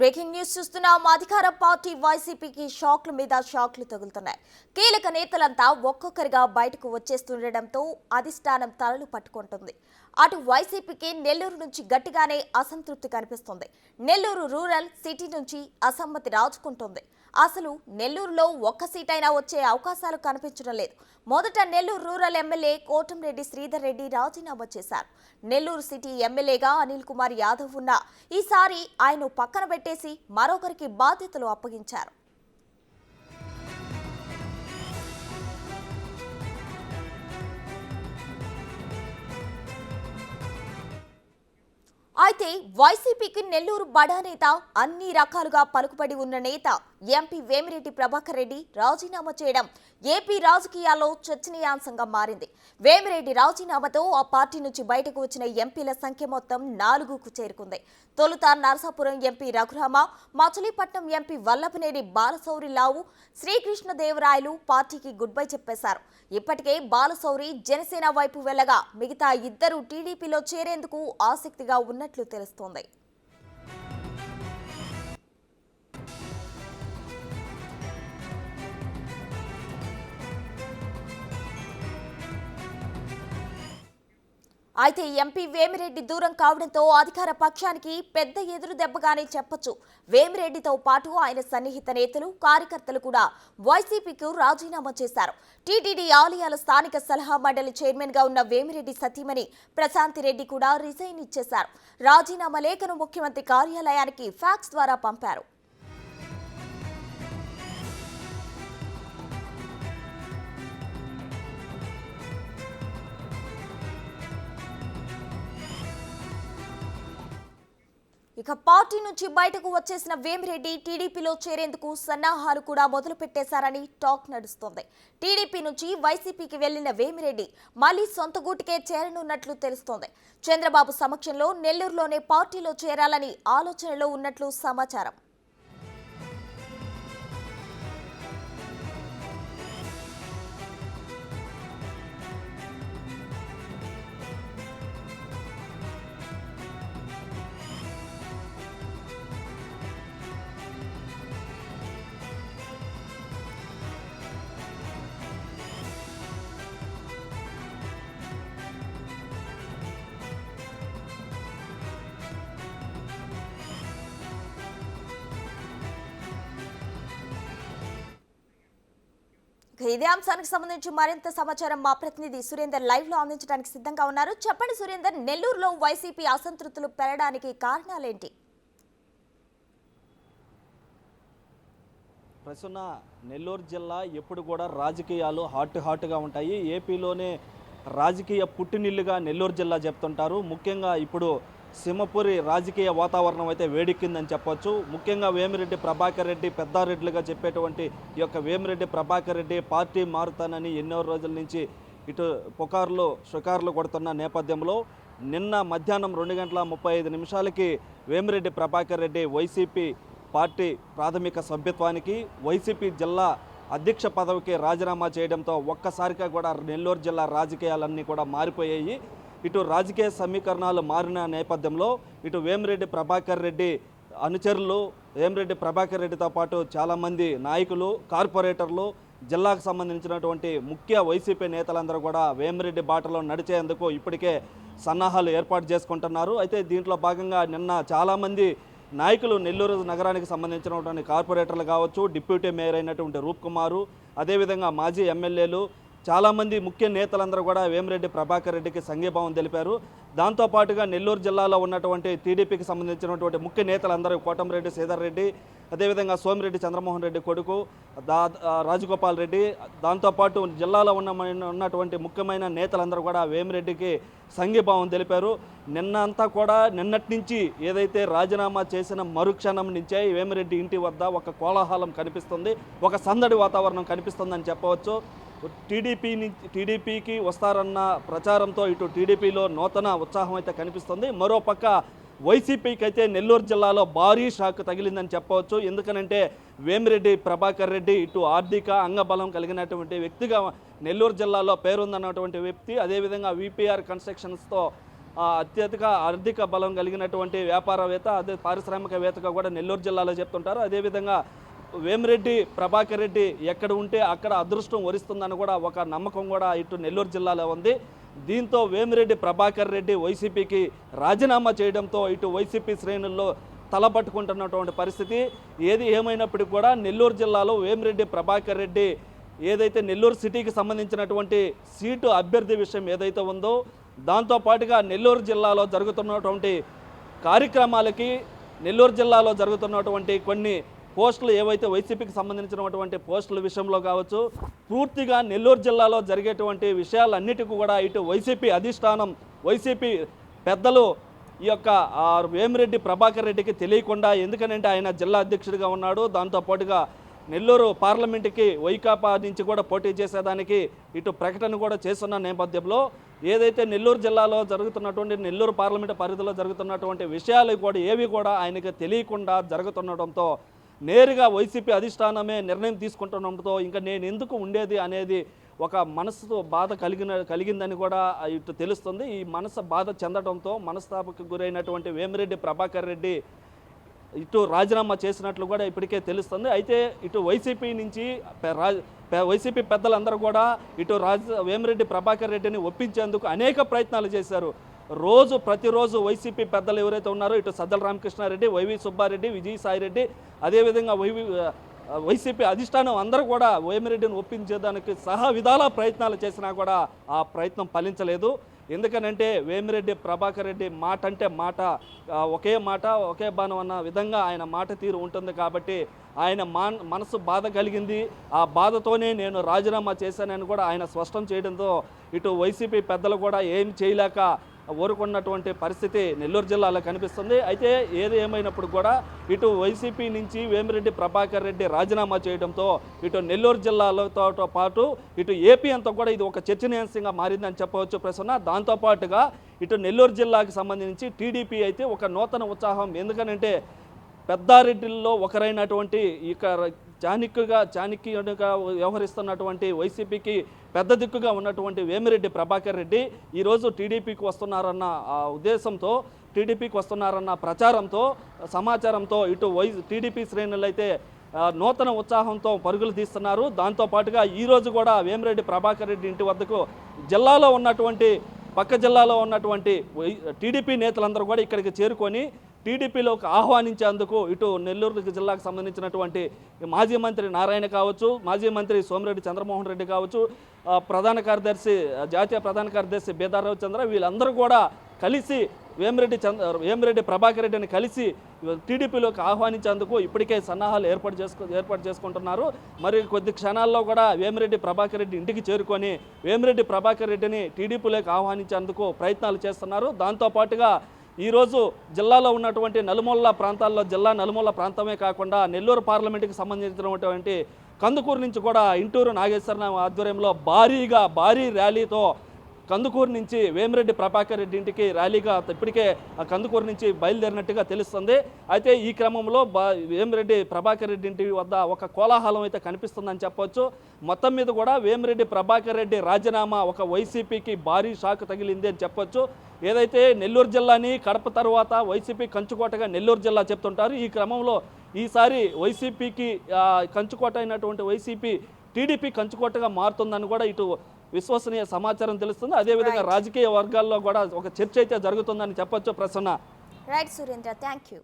Breaking news చూస్తున్నాం. అధికార party వైసీపీకి షాక్ల మీద షాక్లు తగులుతున్నాయి. కీలక నేతలంతా ఒక్కొక్కరిగా బయటకు వచ్చేస్తుండటంతో అధిష్టానం తలలు పట్టుకుంటుంది. అటు వైసీపీకి నెల్లూరు నుంచి గట్టిగానే అసంతృప్తి కనిపిస్తుంది. నెల్లూరు రూరల్ సిటీ నుంచి అసమ్మతి రాజుకుంటుంది. అసలు నెల్లూరులో ఒక్క సీటైనా వచ్చే అవకాశాలు కనిపించడం లేదు. మొదట నెల్లూరు రూరల్ ఎమ్మెల్యే కోటంరెడ్డి శ్రీధర్ రెడ్డి రాజీనామా చేశారు. నెల్లూరు సిటీ ఎమ్మెల్యేగా అనిల్ కుమార్ యాదవ్ ఉన్నా ఈసారి ఆయన పక్కన పెట్టేసి మరొకరికి బాధ్యతలు అప్పగించారు. అయితే వైసీపీకి నెల్లూరు బడా నేత, అన్ని రకాలుగా పలుకుబడి ఉన్న నేత ఎంపీ వేమిరెడ్డి ప్రభాకర్ రెడ్డి రాజీనామా చేయడం ఏపీ రాజకీయాల్లో చర్చనీయాంశంగా మారింది. వేమిరెడ్డి రాజీనామాతో ఆ పార్టీ నుంచి బయటకు వచ్చిన ఎంపీల సంఖ్య మొత్తం 4కు చేరుకుంది. తొలుత నరసాపురం ఎంపీ రఘురామ, మచిలీపట్నం ఎంపీ వల్లభనేని బాలశౌరిలావు, శ్రీకృష్ణదేవరాయలు పార్టీకి గుడ్ బై చెప్పేశారు. ఇప్పటికే బాలశౌరి జనసేన వైపు వెళ్లగా మిగతా ఇద్దరు టీడీపీలో చేరేందుకు ఆసక్తిగా ఉన్నట్లు తెలుస్తోంది. అయితే ఎంపీ వేమిరెడ్డి దూరం కావడంతో అధికార పక్షానికి పెద్ద ఎదురు దెబ్బగానే చెప్పొచ్చు. వేమిరెడ్డితో పాటు ఆయన సన్నిహిత నేతలు, కార్యకర్తలు కూడా వైసీపీకి రాజీనామా చేశారు. టీటీడీ ఆలయాల స్థానిక సలహా మండలి చైర్మన్ గా ఉన్న వేమిరెడ్డి సతీమణి ప్రశాంతిరెడ్డి కూడా రిజైన్ ఇచ్చేశారు. రాజీనామా లేఖను ముఖ్యమంత్రి కార్యాలయానికి ఫ్యాక్స్ ద్వారా పంపారు. ఇక పార్టీ నుంచి బయటకు వచ్చేసిన వేమిరెడ్డి టీడీపీలో చేరేందుకు సన్నాహాలు కూడా మొదలు పెట్టేశారని టాక్ నడుస్తోంది. టీడీపీ నుంచి వైసీపీకి వెళ్లిన వేమిరెడ్డి మళ్లీ సొంత గూటికే చేరనున్నట్లు తెలుస్తోంది. చంద్రబాబు సమక్షంలో నెల్లూరులోనే పార్టీలో చేరాలని ఆలోచనలో ఉన్నట్లు సమాచారం. ఇదే అంశానికి సంబంధించి మరింత సమాచారం మా ప్రతినిధి సురేందర్ లైవ్ లో అందించడానికి సిద్ధంగా ఉన్నారు. చెప్పండి సురేందర్, నెల్లూరులో వైసీపీ అసంతృప్తులు పెరగడానికి కారణాలేంటి? ప్రస్తుత నెల్లూరు జిల్లా ఎప్పుడు కూడా రాజకీయాలు హాట్గా ఉంటాయి. ఏపీలోనే రాజకీయ పుట్టినిల్లుగా నెల్లూరు జిల్లా చెప్తుంటారు. ముఖ్యంగా ఇప్పుడు సింహపురి రాజకీయ వాతావరణం అయితే వేడెక్కిందని చెప్పొచ్చు. ముఖ్యంగా వేమిరెడ్డి ప్రభాకర్ రెడ్డి పెద్దారెడ్డిగా చెప్పేటువంటి ఈ యొక్క వేమిరెడ్డి ప్రభాకర్ రెడ్డి పార్టీ మారుతానని ఎన్నో రోజుల నుంచి ఇటు పుకార్లు షికార్లు కొడుతున్న నేపథ్యంలో నిన్న మధ్యాహ్నం 2:35 వేమిరెడ్డి ప్రభాకర్ రెడ్డి వైసీపీ పార్టీ ప్రాథమిక సభ్యత్వానికి, వైసీపీ జిల్లా అధ్యక్ష పదవికి రాజీనామా చేయడంతో ఒక్కసారిగా కూడా నెల్లూరు జిల్లా రాజకీయాలన్నీ కూడా మారిపోయాయి. ఇటు రాజకీయ సమీకరణాలు మారిన నేపథ్యంలో ఇటు వేమిరెడ్డి ప్రభాకర్ రెడ్డి అనుచరులు, వేమిరెడ్డి ప్రభాకర్ రెడ్డితో పాటు చాలామంది నాయకులు, కార్పొరేటర్లు, జిల్లాకు సంబంధించినటువంటి ముఖ్య వైసీపీ నేతలందరూ కూడా వేమిరెడ్డి బాటలో నడిచేందుకు ఇప్పటికే సన్నాహాలు ఏర్పాటు చేసుకుంటున్నారు. అయితే దీంట్లో భాగంగా నిన్న చాలామంది నాయకులు, నెల్లూరు నగరానికి సంబంధించినటువంటి కార్పొరేటర్లు కావచ్చు, డిప్యూటీ మేయర్ అయినటువంటి రూప్ కుమారు, అదేవిధంగా మాజీ ఎమ్మెల్యేలు, చాలామంది ముఖ్య నేతలందరూ కూడా వేమిరెడ్డి ప్రభాకర్ రెడ్డికి సంఘీభావం తెలిపారు. దాంతోపాటుగా నెల్లూరు జిల్లాలో ఉన్నటువంటి టీడీపీకి సంబంధించినటువంటి ముఖ్య నేతలందరూ కోటంరెడ్డి శ్రీధర్ రెడ్డి, అదేవిధంగా సోమిరెడ్డి చంద్రమోహన్ రెడ్డి కొడుకు రాజగోపాల్ రెడ్డి, దాంతోపాటు జిల్లాలో ఉన్నటువంటి ముఖ్యమైన నేతలందరూ కూడా వేమిరెడ్డికి సంఘీభావం తెలిపారు. నిన్నటి నుంచి ఏదైతే రాజీనామా చేసిన మరుక్షణం నుంచే వేమిరెడ్డి ఇంటి వద్ద ఒక కోలాహలం కనిపిస్తుంది, ఒక సందడి వాతావరణం కనిపిస్తుందని చెప్పవచ్చు. టీడీపీకి వస్తారన్న ప్రచారంతో ఇటు టీడీపీలో నూతన ఉత్సాహం అయితే కనిపిస్తుంది. మరోపక్క వైసీపీకి అయితే నెల్లూరు జిల్లాలో భారీ షాక్ తగిలిందని చెప్పవచ్చు. ఎందుకనంటే వేమిరెడ్డి ప్రభాకర్ రెడ్డి ఇటు ఆర్థిక అంగబలం కలిగినటువంటి వ్యక్తిగా నెల్లూరు జిల్లాలో పేరుందన్నటువంటి వ్యక్తి, అదేవిధంగా వీపీఆర్ కన్స్ట్రక్షన్స్తో అత్యధిక ఆర్థిక బలం కలిగినటువంటి వ్యాపారవేత్త, అదే పారిశ్రామికవేత్తగా కూడా నెల్లూరు జిల్లాలో చెప్తుంటారు. అదేవిధంగా వేమిరెడ్డి ప్రభాకర్ రెడ్డి ఎక్కడ ఉంటే అక్కడ అదృష్టం వరిస్తుందని కూడా ఒక నమ్మకం కూడా ఇటు నెల్లూరు జిల్లాలో ఉంది. దీంతో వేమిరెడ్డి ప్రభాకర్ రెడ్డి వైసీపీకి రాజీనామా చేయడంతో ఇటు వైసీపీ శ్రేణుల్లో తలపట్టుకుంటున్నటువంటి పరిస్థితి. ఏది ఏమైనప్పటికీ కూడా నెల్లూరు జిల్లాలో వేమిరెడ్డి ప్రభాకర్ రెడ్డి ఏదైతే నెల్లూరు సిటీకి సంబంధించినటువంటి సీటు అభ్యర్థి విషయం ఏదైతే ఉందో, దాంతోపాటుగా నెల్లూరు జిల్లాలో జరుగుతున్నటువంటి కార్యక్రమాలకి, నెల్లూరు జిల్లాలో జరుగుతున్నటువంటి కొన్ని పోస్టులు ఏవైతే వైసీపీకి సంబంధించినటువంటి పోస్టుల విషయంలో కావచ్చు, పూర్తిగా నెల్లూరు జిల్లాలో జరిగేటువంటి విషయాలన్నిటికీ కూడా ఇటు వైసీపీ అధిష్టానం, వైసీపీ పెద్దలు ఈ యొక్క వేమిరెడ్డి ప్రభాకర్ రెడ్డికి తెలియకుండా, ఎందుకనంటే ఆయన జిల్లా అధ్యక్షుడిగా ఉన్నాడు, దాంతోపాటుగా నెల్లూరు పార్లమెంటుకి వైకాపా నుంచి కూడా పోటీ చేసేదానికి ఇటు ప్రకటన కూడా చేస్తున్న నేపథ్యంలో ఏదైతే నెల్లూరు జిల్లాలో జరుగుతున్నటువంటి, నెల్లూరు పార్లమెంటు పరిధిలో జరుగుతున్నటువంటి విషయాలు కూడా ఏవి కూడా ఆయనకి తెలియకుండా జరుగుతుండటంతో నేరుగా వైసీపీ అధిష్టానమే నిర్ణయం తీసుకుంటుండటంతో ఇంకా నేను ఎందుకు ఉండేది అనేది ఒక మనసుతో బాధ కలిగిందని కూడా ఇటు తెలుస్తుంది. ఈ మనసు బాధ చెందడంతో మనస్తాపకు గురైనటువంటి వేమిరెడ్డి ప్రభాకర్ రెడ్డి ఇటు రాజీనామా చేసినట్లు కూడా ఇప్పటికే తెలుస్తుంది. అయితే ఇటు వైసీపీ నుంచి వైసీపీ పెద్దలందరూ కూడా ఇటు వేమిరెడ్డి ప్రభాకర్ రెడ్డిని ఒప్పించేందుకు అనేక ప్రయత్నాలు చేశారు. ప్రతిరోజు వైసీపీ పెద్దలు ఎవరైతే ఉన్నారో ఇటు సజ్జల రామకృష్ణారెడ్డి, వైవి సుబ్బారెడ్డి, విజయసాయిరెడ్డి, అదేవిధంగా వైసీపీ అధిష్టానం అందరూ కూడా వేమిరెడ్డిని ఒప్పించేదానికి సహా విధాల ప్రయత్నాలు చేసినా కూడా ఆ ప్రయత్నం ఫలించలేదు. ఎందుకనంటే వేమిరెడ్డి ప్రభాకర్ రెడ్డి మాట అంటే మాట, ఒకే మాట ఒకే బాణం అన్న విధంగా ఆయన మాట తీరు ఉంటుంది. కాబట్టి ఆయన మనసు బాధ కలిగింది. ఆ బాధతోనే నేను రాజీనామా చేశానని కూడా ఆయన స్పష్టం చేయడంతో ఇటు వైసీపీ పెద్దలు కూడా ఏం చేయలేక ఊరుకున్నటువంటి పరిస్థితి నెల్లూరు జిల్లాలో కనిపిస్తుంది. అయితే ఏది ఏమైనప్పుడు కూడా ఇటు వైసీపీ నుంచి వేమిరెడ్డి ప్రభాకర్ రెడ్డి రాజీనామా చేయడంతో ఇటు నెల్లూరు జిల్లాలతో పాటు ఇటు ఏపీ అంతా కూడా ఇది ఒక చర్చనీయాంశంగా మారిందని చెప్పవచ్చు ప్రసన్న. దాంతోపాటుగా ఇటు నెల్లూరు జిల్లాకు సంబంధించి టీడీపీ అయితే ఒక నూతన ఉత్సాహం, ఎందుకనంటే పెద్దారెడ్డిల్లో ఒకరైనటువంటి ఇక చాణక్యుడిగా వ్యవహరిస్తున్నటువంటి వైసీపీకి పెద్ద దిక్కుగా ఉన్నటువంటి వేమిరెడ్డి ప్రభాకర్ రెడ్డి ఈరోజు టీడీపీకి వస్తున్నారన్న ఉద్దేశంతో, టీడీపీకి వస్తున్నారన్న ప్రచారంతో, సమాచారంతో ఇటు టీడీపీ శ్రేణులు అయితే నూతన ఉత్సాహంతో పరుగులు తీస్తున్నారు. దాంతోపాటుగా ఈరోజు కూడా వేమిరెడ్డి ప్రభాకర్ రెడ్డి ఇంటి వద్దకు జిల్లాలో ఉన్నటువంటి, పక్క జిల్లాలో ఉన్నటువంటి టీడీపీ నేతలందరూ కూడా ఇక్కడికి చేరుకొని టీడీపీలోకి ఆహ్వానించేందుకు ఇటు నెల్లూరు జిల్లాకు సంబంధించినటువంటి మాజీ మంత్రి నారాయణ కావచ్చు, మాజీ మంత్రి సోమిరెడ్డి చంద్రమోహన్ రెడ్డి కావచ్చు, జాతీయ ప్రధాన కార్యదర్శి బేదార్ రవిచంద్ర, వీళ్ళందరూ కూడా కలిసి వేమిరెడ్డి ప్రభాకర్ రెడ్డిని కలిసి టీడీపీలోకి ఆహ్వానించేందుకు ఇప్పటికే సన్నాహాలు ఏర్పాటు చేసుకుంటున్నారు. మరి కొద్ది క్షణాల్లో కూడా వేమిరెడ్డి ప్రభాకర్ రెడ్డి ఇంటికి చేరుకొని వేమిరెడ్డి ప్రభాకర్ రెడ్డిని టీడీపీలోకి ఆహ్వానించేందుకు ప్రయత్నాలు చేస్తున్నారు. దాంతోపాటుగా ఈరోజు జిల్లాలో ఉన్నటువంటి నలుమూల ప్రాంతాల్లో, జిల్లా నలుమూల ప్రాంతమే కాకుండా నెల్లూరు పార్లమెంటుకి సంబంధించినటువంటి కందుకూరు నుంచి కూడా ఇంటూరు నాగేశ్వరరావు ఆధ్వర్యంలో భారీ ర్యాలీతో కందుకూరు నుంచి వేమిరెడ్డి ప్రభాకర్ రెడ్డి ఇంటికి ర్యాలీగా ఇప్పటికే కందుకూరు నుంచి బయలుదేరినట్టుగా తెలుస్తుంది. అయితే ఈ క్రమంలో వేమిరెడ్డి ప్రభాకర్ రెడ్డి ఇంటి వద్ద ఒక కోలాహలం అయితే కనిపిస్తుందని చెప్పవచ్చు. మొత్తం మీద కూడా వేమిరెడ్డి ప్రభాకర్ రెడ్డి రాజీనామా ఒక వైసీపీకి భారీ షాక్ తగిలింది అని చెప్పొచ్చు. ఏదైతే నెల్లూరు జిల్లాని కడప తర్వాత వైసీపీ కంచుకోటగా నెల్లూరు జిల్లా చెప్తుంటారు. ఈ క్రమంలో ఈసారి వైసీపీకి కంచుకోట అయినటువంటి వైసీపీ టీడీపీ కంచుకోటగా మారుతుందని కూడా ఇటు విశ్వసనీయ సమాచారం తెలుస్తుంది. అదేవిధంగా రాజకీయ వర్గాల్లో కూడా ఒక చర్చ అయితే జరుగుతుందని చెప్పొచ్చు Prasanna. Right Surendra, thank you.